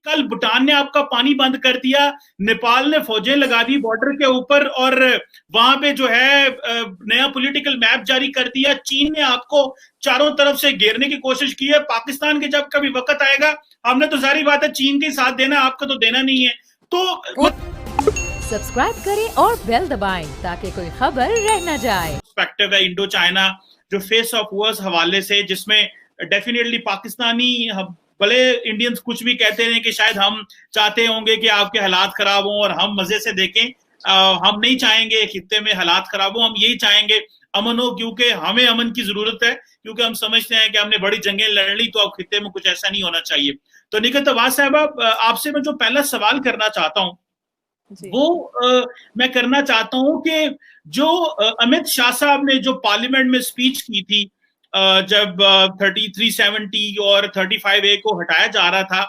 कल भूटान ने आपका पानी बंद कर दिया, नेपाल ने फौजें लगा दी बॉर्डर के ऊपर और वहां पे जो है नया पॉलिटिकल मैप जारी कर दिया, चीन ने आपको चारों तरफ से घेरने की कोशिश की है। पाकिस्तान के जब कभी वक्त आएगा, हमने तो सारी बात है चीन के साथ देना, आपको तो देना नहीं है। तो सब्सक्राइब करें और बेल दबाएं ताकि कोई खबर रह न जाए। पर्सपेक्टिव है इंडो चाइना जो फेस ऑफ वर्स हवाले से, जिसमें डेफिनेटली पाकिस्तानी, भले इंडियंस कुछ भी कहते हैं कि शायद हम चाहते होंगे कि आपके हालात खराब हों और हम मजे से देखें, हम नहीं चाहेंगे खित्ते में हालात खराब हो, हम यही चाहेंगे अमन हो, क्योंकि हमें अमन की जरूरत है, क्योंकि हम समझते हैं कि हमने बड़ी जंगें लड़ ली, तो अब खित्ते में कुछ ऐसा नहीं होना चाहिए। तो निखत अब्बास साहब, आपसे मैं जो पहला सवाल करना चाहता हूँ वो मैं करना चाहता हूं कि जो अमित शाह साहब ने जो पार्लियामेंट में स्पीच की थी जब 3370 और 35A को हटाया जा रहा था,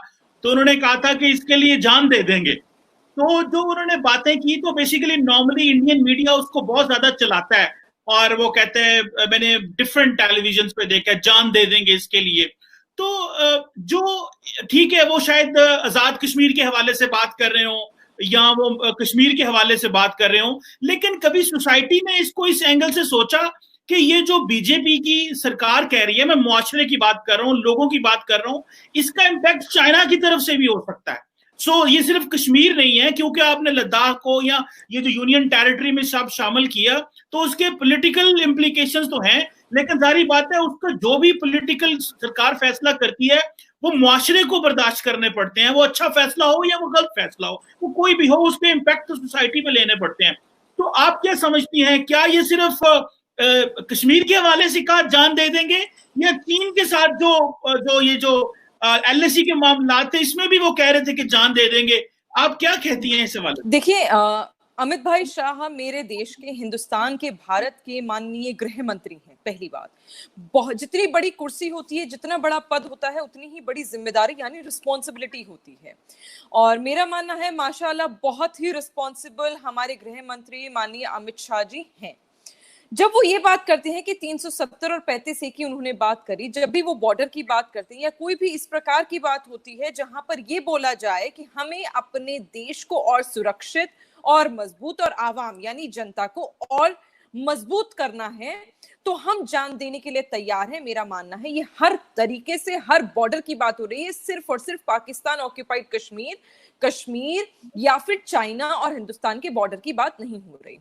तो उन्होंने कहा था कि इसके लिए जान दे देंगे। तो जो उन्होंने बातें की, तो बेसिकली नॉर्मली इंडियन मीडिया उसको बहुत ज्यादा चलाता है और वो कहते हैं, मैंने डिफरेंट टेलीविजन पे देखा, जान दे देंगे इसके लिए। तो जो ठीक है, वो शायद आजाद कश्मीर के हवाले से बात कर रहे हो या वो कश्मीर के हवाले से बात कर रहे हो, लेकिन कभी सोसाइटी ने इसको इस एंगल से सोचा कि ये जो बीजेपी की सरकार कह रही है, मैं मुआशरे की बात कर रहा हूं, लोगों की बात कर रहा हूं, इसका इंपैक्ट चाइना की तरफ से भी हो सकता है। सो ये सिर्फ कश्मीर नहीं है, क्योंकि आपने लद्दाख को या ये जो यूनियन टेरिटरी में सब शामिल किया, तो उसके पॉलिटिकल इंप्लीकेशंस तो हैं, लेकिन सारी बात है उसका जो भी पॉलिटिकल सरकार फैसला करती है वो मुआशरे को बर्दाश्त करने पड़ते हैं, वो अच्छा फैसला हो या वो गलत फैसला हो, वो कोई भी हो, उसके इम्पैक्ट तो सोसाइटी पे लेने पड़ते हैं। तो आप क्या समझती हैं, क्या ये सिर्फ कश्मीर के हवाले से कहा जान दे देंगे, या चीन के साथ जो LAC के मामला थे इसमें भी वो कह रहे थे कि जान दे देंगे? आप क्या कहती हैं इस हवाले? देखिए, अमित भाई शाह मेरे देश के, हिंदुस्तान के, भारत के माननीय गृह मंत्री हैं। पहली बात, बहुत जितनी बड़ी कुर्सी होती है, जितना बड़ा पद होता है, उतनी ही बड़ी जिम्मेदारी यानी रिस्पॉन्सिबिलिटी होती है। और मेरा मानना है माशाल्लाह बहुत ही रिस्पॉन्सिबल हमारे गृह मंत्री माननीय अमित शाह जी हैं। जब वो ये बात करते हैं कि 370 और 35A की उन्होंने बात करी, जब भी वो बॉर्डर की बात करते हैं या कोई भी इस प्रकार की बात होती है जहां पर ये बोला जाए कि हमें अपने देश को और सुरक्षित और मजबूत और आवाम यानी जनता को और मजबूत करना है, तो हम जान देने के लिए तैयार हैं। मेरा मानना है ये हर तरीके से, हर बॉर्डर की बात हो रही है, सिर्फ और सिर्फ पाकिस्तान ऑक्यूपाइड कश्मीर या फिर चाइना और हिंदुस्तान के बॉर्डर की बात नहीं हो रही।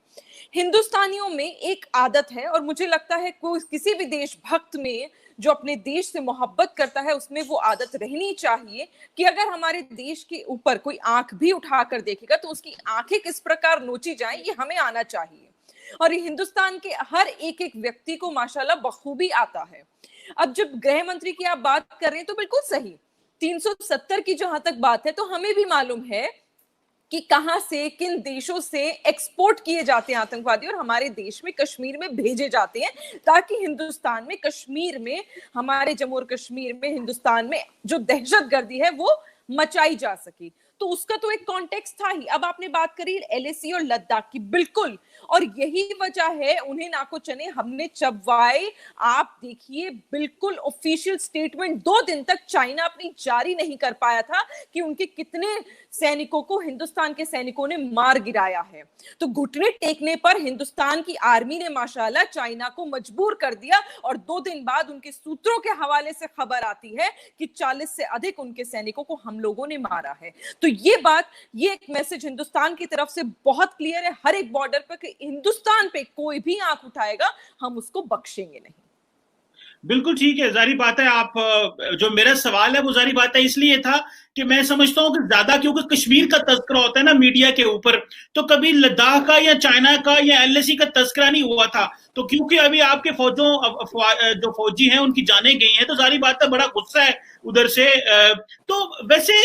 हिंदुस्तानियों में एक आदत है, और मुझे लगता है कोई किसी भी देशभक्त में जो अपने देश से मोहब्बत करता है उसमें वो आदत रहनी चाहिए कि अगर हमारे देश के ऊपर कोई आंख भी उठाकर देखेगा तो उसकी आंखें किस प्रकार नोची जाएं, ये हमें आना चाहिए। और ये हिंदुस्तान के हर एक व्यक्ति को माशाल्लाह बखूबी आता है। अब जब गृह मंत्री की आप बात कर रहे हैं तो बिल्कुल सही, 370 की जहां तक बात है तो हमें भी मालूम है कि कहां से, किन देशों से एक्सपोर्ट किए जाते हैं आतंकवादी और हमारे देश में कश्मीर में भेजे जाते हैं, ताकि हिंदुस्तान में, कश्मीर में, हमारे जम्मू और कश्मीर में, हिंदुस्तान में जो दहशतगर्दी है वो मचाई जा सके। तो उसका तो एक कॉन्टेक्स्ट था ही। अब आपने बात करी LAC और लद्दाख की, बिल्कुल, और यही वजह है उन्हें नाको चने हमने चबवाए। आप देखिए, बिल्कुल ऑफिशियल स्टेटमेंट 2 दिन तक चाइना अपनी जारी नहीं कर पाया था कि उनके कितने सैनिकों को हिंदुस्तान के सैनिकों ने मार गिराया है। तो घुटने टेकने पर हिंदुस्तान की आर्मी ने माशाल्लाह चाइना को मजबूर कर दिया, और 2 दिन बाद उनके सूत्रों के हवाले से खबर आती है कि 40 से अधिक उनके सैनिकों को हम लोगों ने मारा है। तो ये बात, ये एक मैसेज हिंदुस्तान की तरफ से बहुत क्लियर है हर एक बॉर्डर पर कि हिंदुस्तान पे कोई भी आंख उठाएगा हम उसको बख्शेंगे नहीं। बिल्कुल ठीक है, जारी बात है। आप जो मेरा सवाल है वो जारी बात है इसलिए था कि मैं समझता हूं कि ज्यादा क्योंकि कश्मीर का तस्करा होता है ना मीडिया के ऊपर, तो कभी लद्दाख का या चाइना का या LAC का तस्करा नहीं हुआ था। तो क्योंकि अभी आपके जो फौजी हैं उनकी जाने गई हैं, तो जारी बात है बड़ा गुस्सा है उधर से। तो वैसे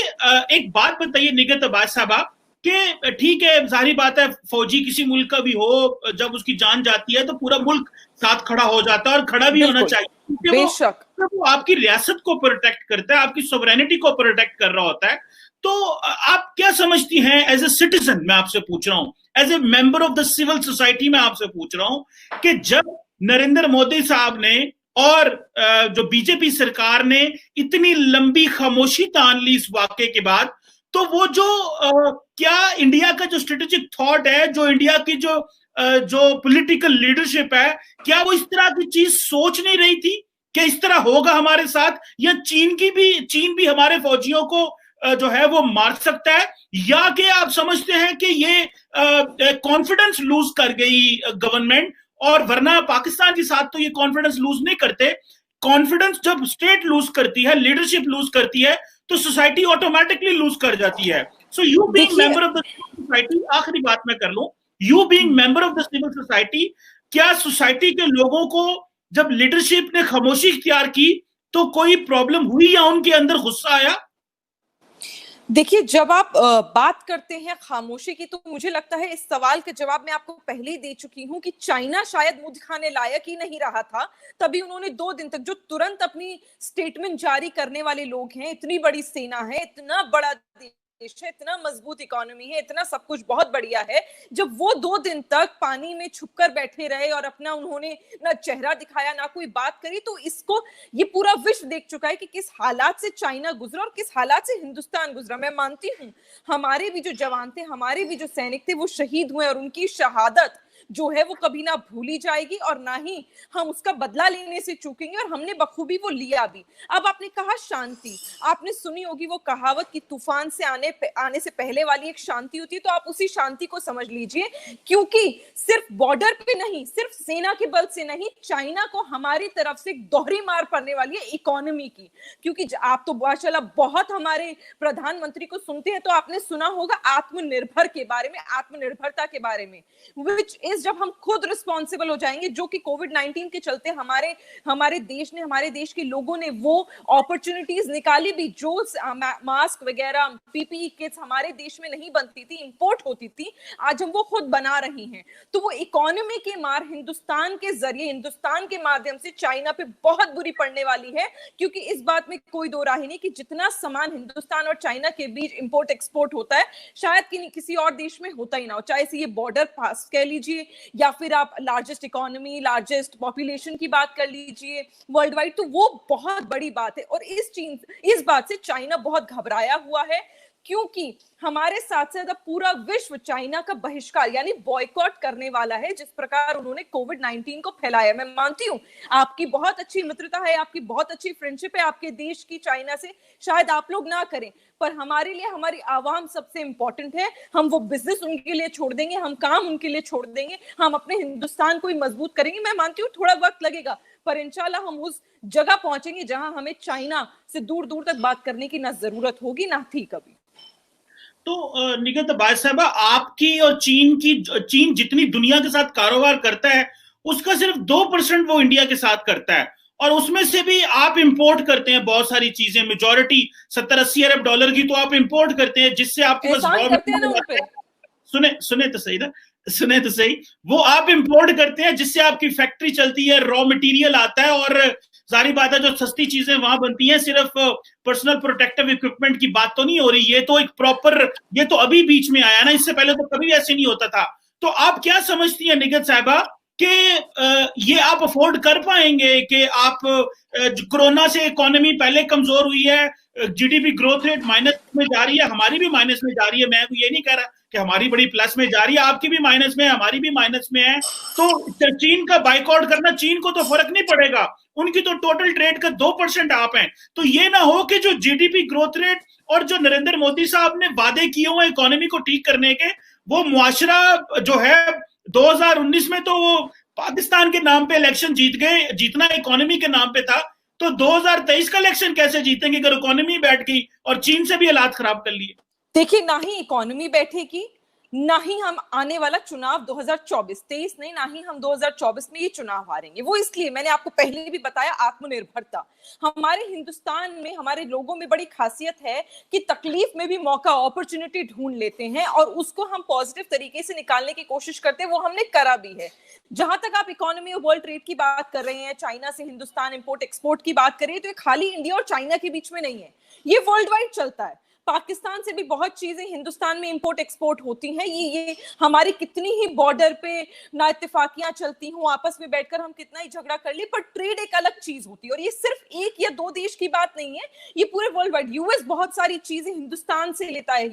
एक बात बताइए निगत अब्बास साहबा कि ठीक है, जाहिर बात है फौजी किसी मुल्क का भी हो, जब उसकी जान जाती है तो पूरा मुल्क साथ खड़ा हो जाता है और खड़ा भी होना चाहिए, बेशक वो आपकी रियासत को प्रोटेक्ट करता है, आपकी सोवरेनिटी को प्रोटेक्ट कर रहा होता है। तो आप क्या समझती हैं एज ए सिटीजन, मैं आपसे पूछ रहा हूं, as a member of the civil society मैं आपसे पूछ रहा हूं कि जब नरेंद्र मोदी साहब ने और जो बीजेपी सरकार ने इतनी लंबी खामोशी तान ली इस वाकये के बाद, तो वो जो क्या इंडिया का जो स्ट्रेटेजिक थॉट है, जो इंडिया की जो पॉलिटिकल लीडरशिप है, क्या वो इस तरह की चीज सोच नहीं रही थी कि इस तरह होगा हमारे साथ, या चीन भी हमारे फौजियों को जो है वो मार सकता है, या कि आप समझते हैं कि ये कॉन्फिडेंस लूज कर गई गवर्नमेंट, और वरना पाकिस्तान के साथ तो ये कॉन्फिडेंस लूज नहीं करते। कॉन्फिडेंस जब स्टेट लूज करती है, लीडरशिप लूज करती है, तो सोसाइटी ऑटोमेटिकली लूज कर जाती है। So you being member of the civil society, आखिरी बात मैं कर लूं, you being member of the civil society, क्या सोसाइटी के लोगों को जब लीडरशिप ने खामोशी इख्तियार की तो कोई प्रॉब्लम हुई या उनके अंदर गुस्सा आया? देखिए, जब आप बात करते हैं खामोशी की, तो मुझे लगता है इस सवाल के जवाब मैं आपको पहले ही दे चुकी हूं कि चाइना शायद मुंह दिखाने लायक ही नहीं रहा था, तभी उन्होंने 2 दिन तक, जो तुरंत अपनी स्टेटमेंट जारी करने वाले लोग हैं, इतनी बड़ी सेना है, इतना बड़ा देश है, इतना मजबूत इकोनॉमी है, इतना सब कुछ बहुत बढ़िया है, जब वो 2 दिन तक पानी में छुपकर बैठे रहे और अपना उन्होंने ना चेहरा दिखाया, ना कोई बात करी, तो इसको ये पूरा विश्व देख चुका है कि किस हालात से चाइना गुजरा और किस हालात से हिंदुस्तान गुजरा। मैं मानती हूँ हमारे भी जो जवान थे, हमारे भी जो सैनिक थे, वो शहीद हुए और उनकी शहादत जो है वो कभी ना भूली जाएगी और ना ही हम उसका बदला लेने से चूकेंगे, और हमने बखूबी वो लिया भी। अब आपने कहा शांति, आपने सुनी होगी वो कहावत कि तूफान से आने से पहले वाली एक शांति होती है, तो आप उसी शांति को समझ लीजिए, क्योंकि सिर्फ बॉर्डर पे नहीं, सिर्फ सेना के बल से नहीं, चाइना को हमारी तरफ से दोहरी मार पड़ने वाली है इकोनॉमी की। क्योंकि आप तो माशाल्लाह बहुत हमारे प्रधानमंत्री को सुनते हैं, तो आपने सुना होगा आत्मनिर्भर के बारे में, आत्मनिर्भरता के बारे में, विच इज जब हम खुद रिस्पॉन्सिबल हो जाएंगे, जो कि कोविड-19 के चलते हमारे देश ने, हमारे देश के लोगों ने वो अपॉर्चुनिटीज निकाली भी, जो मास्क वगैरह, पीपीई किट्स हमारे देश में नहीं बनती थी, इंपोर्ट होती थी, आज हम वो खुद बना रहे हैं। तो वो इकोनॉमी की मार हिंदुस्तान के जरिए, हिंदुस्तान के माध्यम से चाइना पे बहुत बुरी पड़ने वाली है, क्योंकि इस बात में कोई दो राय नहीं कि जितना सामान हिंदुस्तान और चाइना के बीच इंपोर्ट एक्सपोर्ट होता है, शायद किसी और देश में होता ही ना हो, चाहे से ये बॉर्डर पास कह लीजिए या फिर आप लार्जेस्ट इकोनॉमी, लार्जेस्ट पॉपुलेशन की बात कर लीजिए वर्ल्ड वाइड, तो वो बहुत बड़ी बात है। और इस बात से चाइना बहुत घबराया हुआ है, क्योंकि हमारे साथ साथ पूरा विश्व चाइना का बहिष्कार यानी बॉयकॉट करने वाला है, जिस प्रकार उन्होंने कोविड-19 को फैलाया। मैं मानती हूँ आपकी बहुत अच्छी मित्रता है, आपकी बहुत अच्छी फ्रेंडशिप है आपके देश की चाइना से, शायद आप लोग ना करें, पर हमारे लिए हमारी आवाम सबसे इंपॉर्टेंट है। हम वो बिजनेस उनके लिए छोड़ देंगे, हम काम उनके लिए छोड़ देंगे, हम अपने हिंदुस्तान को ही मजबूत करेंगे। मैं मानती हूँ थोड़ा वक्त लगेगा, पर इंशाल्लाह हम उस जगह पहुंचेंगे जहां हमें चाइना से दूर दूर तक बात करने की ना जरूरत होगी ना थी कभी। तो निगत बाज साहबा, आपकी और चीन जितनी दुनिया के साथ कारोबार करता है, उसका सिर्फ 2% वो इंडिया के साथ करता है, और उसमें से भी आप इंपोर्ट करते हैं बहुत सारी चीजें, मेजॉरिटी 70-80 अरब डॉलर की तो आप इंपोर्ट करते हैं, जिससे आपके पास सुने तो सही ना, सुने तो सही, वो आप इंपोर्ट करते हैं जिससे आपकी फैक्ट्री चलती है, रॉ मटेरियल आता है, और जारी बात है जो सस्ती चीजें वहां बनती हैं, सिर्फ पर्सनल प्रोटेक्टिव इक्विपमेंट की बात तो नहीं हो रही, ये तो एक प्रॉपर, ये तो अभी बीच में आया ना, इससे पहले तो कभी ऐसे नहीं होता था। तो आप क्या समझती हैं निगत साहिबा कि ये आप अफोर्ड कर पाएंगे कि आप, कोरोना से इकोनॉमी पहले कमजोर हुई है, जीडीपी ग्रोथ रेट माइनस में जा रही है, हमारी भी माइनस में जा रही है, मैं ये नहीं कह रहा कि हमारी बड़ी प्लस में जा रही है, आपकी भी माइनस में है, हमारी भी माइनस में है, तो चीन का बाइकआउट करना, चीन को तो फर्क नहीं पड़ेगा, उनकी तो टोटल ट्रेड का 2% आप हैं, तो ये ना हो कि जो जीडीपी ग्रोथ रेट और जो नरेंद्र मोदी साहब ने वादे किए हुए इकोनॉमी को ठीक करने के, वो मुआशरा जो है 2019 में तो वो पाकिस्तान के नाम पे इलेक्शन जीत गए, जीतना इकोनॉमी के नाम पे था, तो 2023 का इलेक्शन कैसे जीतेंगे अगर इकोनॉमी बैठ गई और चीन से भी हालात खराब कर लिए? देखिए, ना ही इकोनॉमी बैठेगी, ना ही हम आने वाला चुनाव 2024-23 नहीं, ना ही हम 2024 में ये चुनाव हारेंगे। वो इसलिए मैंने आपको पहले भी बताया, आत्मनिर्भरता। हमारे हिंदुस्तान में, हमारे लोगों में बड़ी खासियत है कि तकलीफ में भी मौका, अपॉर्चुनिटी ढूंढ लेते हैं और उसको हम पॉजिटिव तरीके से निकालने की कोशिश करते हैं, वो हमने करा भी है। जहां तक आप इकोनॉमी और वर्ल्ड ट्रेड की बात कर रहे हैं, चाइना से हिंदुस्तान इंपोर्ट एक्सपोर्ट की बात कर रहे हैं, तो ये खाली इंडिया और चाइना के बीच में नहीं है, ये वर्ल्ड वाइड चलता है। पाकिस्तान से भी बहुत चीजें हिंदुस्तान में इंपोर्ट एक्सपोर्ट होती हैं। ये हमारी कितनी ही बॉर्डर पे ना इत्तेफाकियां चलती हूँ, आपस में बैठकर हम कितना ही झगड़ा कर ले, पर ट्रेड एक अलग चीज होती है। और ये सिर्फ एक या दो देश की बात नहीं है, ये पूरे वर्ल्ड वाइड। यूएस बहुत सारी चीजें हिंदुस्तान से लेता है,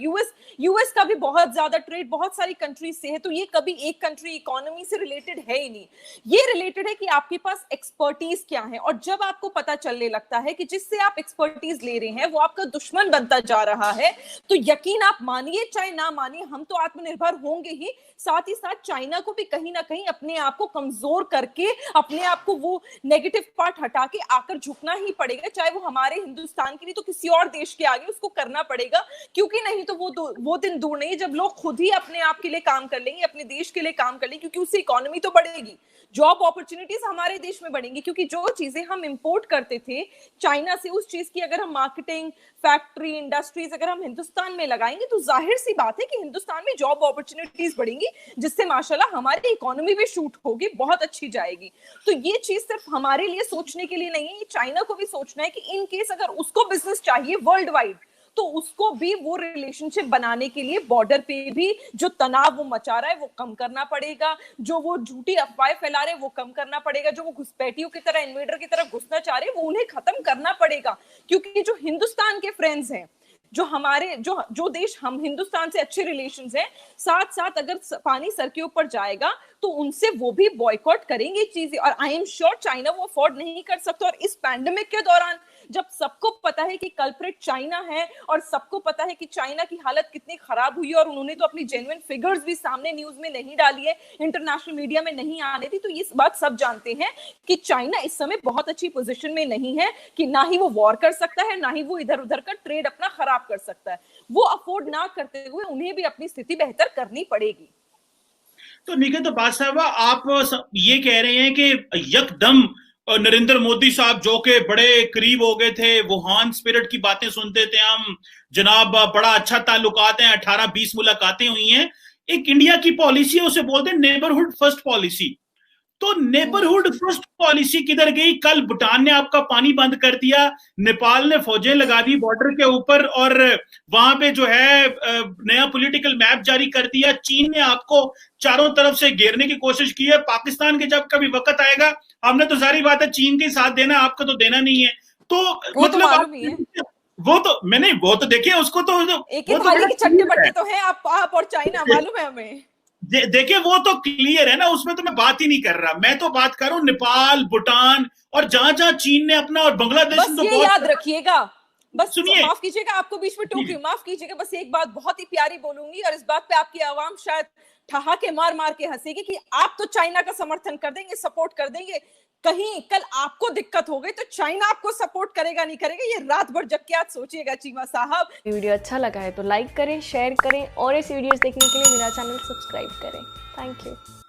यूएस का भी बहुत ज्यादा ट्रेड बहुत सारी कंट्रीज से है। तो ये कभी एक कंट्री इकोनॉमी से रिलेटेड है ही नहीं, ये रिलेटेड है कि आपके पास एक्सपर्टीज क्या है। और जब आपको पता चलने लगता है कि जिससे आप एक्सपर्टीज ले रहे हैं वो आपका दुश्मन बनता जा रहा है, तो यकीन आप मानिए चाहे ना मानिए, हम तो आत्मनिर्भर होंगे ही, साथ ही साथ चाइना को भी कहीं ना कहीं अपने आप को कमजोर करके, अपने आप को वो नेगेटिव पार्ट हटा के आकर झुकना ही पड़ेगा, चाहे वो हमारे हिंदुस्तान के लिए तो किसी और देश के आगे उसको करना पड़ेगा। क्योंकि नहीं तो वो दिन दूर नहीं जब लोग खुद ही अपने आप के लिए काम कर लेंगे, अपने देश के लिए काम कर लेंगे, क्योंकि उससे इकोनॉमी तो बढ़ेगी, जॉब अपॉर्चुनिटीज हमारे देश में बढ़ेंगी। क्योंकि जो चीजें हम इंपोर्ट करते थे चाइना से, उस चीज की अगर हम मार्केटिंग, फैक्ट्री, इंडस्ट्रीज अगर हम हिंदुस्तान में लगाएंगे तो जाहिर सी बात है कि हिंदुस्तान में जॉब अपॉर्चुनिटीज बढ़ेंगी, जिससे माशाल्लाह हमारी इकोनॉमी भी शूट होगी, बहुत अच्छी जाएगी। तो ये चीज सिर्फ हमारे लिए सोचने के लिए नहीं है, ये चाइना को भी सोचना है कि इन केस अगर उसको बिजनेस चाहिए वर्ल्ड वाइड, तो उसको भी वो रिलेशनशिप बनाने के लिए बॉर्डर पे भी जो तनाव वो मचा रहा है वो कम करना पड़ेगा, जो वो झूठी अफवाहें फैला रहे हैं वो कम करना पड़ेगा, जो वो घुसपैठियों की तरह, इन्वेडर की तरह घुसना चाह रहे हैं वो उन्हें खत्म करना पड़ेगा। क्योंकि जो हिंदुस्तान के फ्रेंड्स हैं, जो हमारे जो देश हम हिंदुस्तान से अच्छे रिलेशंस हैं, साथ साथ अगर पानी सर के ऊपर जाएगा तो उनसे वो भी बॉयकॉट करेंगे चीजें। और आई एम श्योर चाइना वो अफोर्ड नहीं कर सकता। और इस पैंडेमिक के दौरान जब सबको पता है कि कल्प्रिट चाइना है और सबको पता है कि चाइना की हालत कितनी खराब हुई है, और उन्होंने तो अपनी जेन्युइन फिगर्स भी सामने न्यूज में नहीं डाली है, इंटरनेशनल मीडिया में नहीं आने दी, तो ये बात सब जानते हैं कि चाइना इस समय बहुत अच्छी पोजीशन में नहीं है कि ना ही वो वॉर कर सकता है, ना ही वो इधर उधर का ट्रेड अपना खराब कर सकता है। वो अफोर्ड ना करते हुए उन्हें भी अपनी स्थिति बेहतर करनी पड़ेगी। तो निखिल अब्बास साहब, आप ये कह रहे हैं कि यकदम नरेंद्र मोदी साहब जो के बड़े करीब हो गए थे, वुहान स्पिरिट की बातें सुनते थे हम, जनाब बड़ा अच्छा ताल्लुकात हैं, 18-20 मुलाकातें हुई हैं, एक इंडिया की पॉलिसी है उसे बोलते हैं नेबरहुड फर्स्ट पॉलिसी। तो नेबरहुड फर्स्ट पॉलिसी किधर गई? कल भूटान ने आपका पानी बंद कर दिया, नेपाल ने फौजें लगा दी बॉर्डर के ऊपर और वहां पे जो है नया पॉलिटिकल मैप जारी कर दिया, चीन ने आपको चारों तरफ से घेरने की कोशिश की है। पाकिस्तान के जब कभी वक्त आएगा, हमने तो सारी बात है चीन के साथ देना, आपका तो देना नहीं है। तो मतलब वो तो मैंने वो तो देखिए उसको तो एक ही थाली के चट्टे बट्टे तो है आप और चाइना, मालूम है हमें। देखिए वो तो क्लियर है ना, उसमें तो मैं बात ही नहीं कर रहा, मैं तो बात कर रहा हूँ नेपाल, भूटान और जहां जहां चीन ने अपना, और बांग्लादेश बस तो ये याद रखिएगा, बस सुनिए, माफ कीजिएगा आपको बीच में टोक रही हूं, माफ कीजिएगा, बस एक बात बहुत ही प्यारी बोलूंगी और इस बात पे आपकी आवाम शायद ठहाके मार मार के हंसेगी कि आप तो चाइना का समर्थन कर देंगे, सपोर्ट कर देंगे, कहीं कल आपको दिक्कत हो गई तो चाइना आपको सपोर्ट करेगा नहीं करेगा, ये रात भर जग के आज सोचिएगा चीमा साहब। वीडियो अच्छा लगा है तो लाइक करें, शेयर करें और इस वीडियोस देखने के लिए मेरा चैनल सब्सक्राइब करें। Thank you.